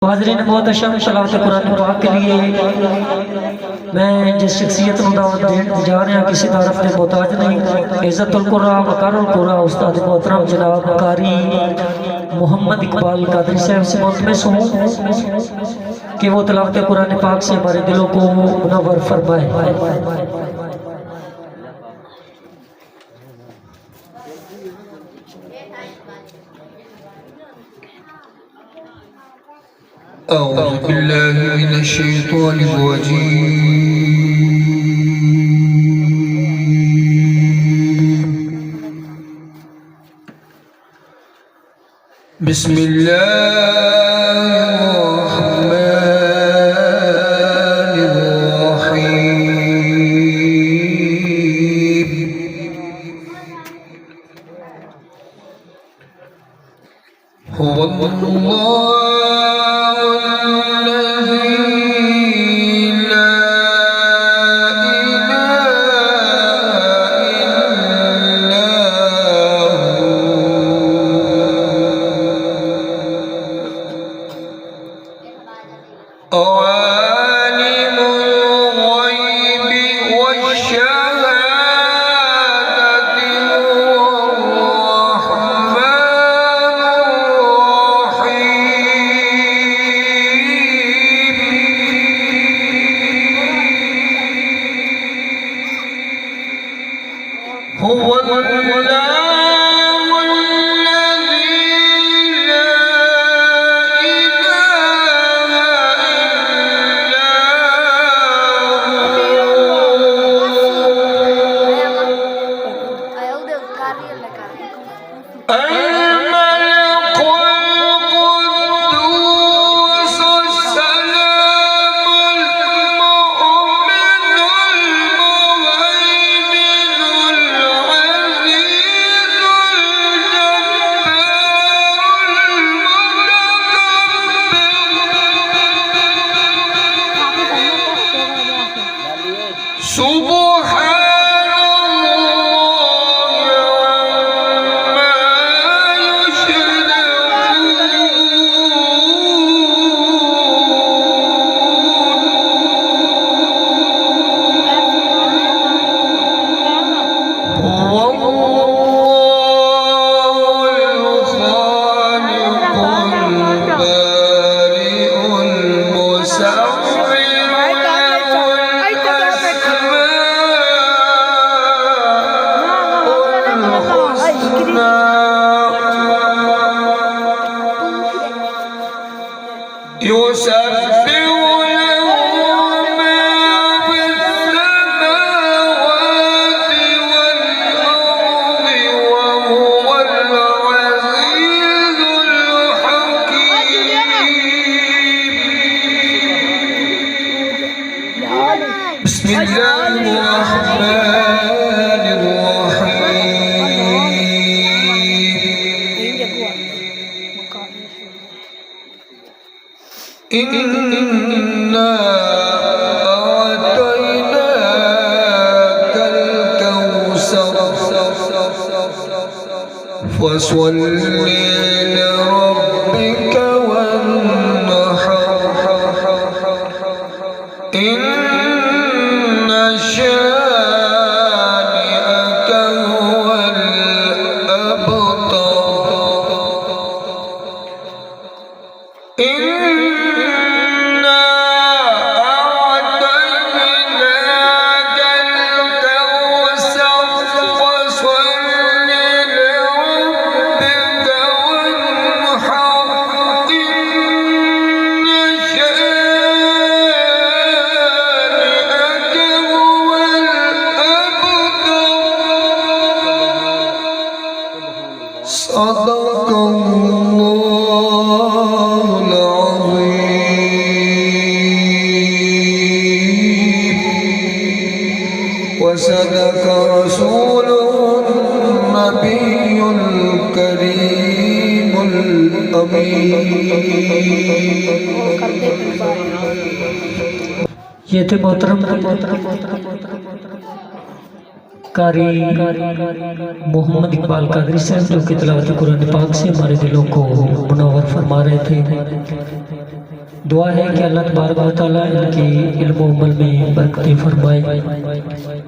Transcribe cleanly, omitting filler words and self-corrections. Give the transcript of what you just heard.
हाज़रीन मोहतरम तलावत कुरान पाक के लिए मैं जिस शख्सियत को दावत देने जा रहा किसी तारफ के मोहताज नहीं। इज़्ज़तुल कुरान वक़ारुल कुरान उस्ताद मोहतरम जनाब कारी मोहम्मद इकबाल कादरी साहब से मुल्तमस हूँ कि वो तलावत कुरान पाक से हमारे दिलों को मुनव्वर फरमाए। أعوذ بالله من الشيطان الرجيم. بسم الله الرحمن الرحيم. هو الله إنا أعطيناك الكوثر فصل لربك وانحر إن شانئك هو الأبتر. صدق الله العظيم وصدق رسوله النبي الكريم الأمين. ये थे मोहतरम कारी मोहम्मद इकबाल कादरी साहब जो कि तिलावत कुरान पाक से हमारे दिलों को मुनव्वर फरमा रहे थे। दुआ है कि अल्लाह तबारक व तआला इनकी इल्म व अमल में बरकतें फरमाए।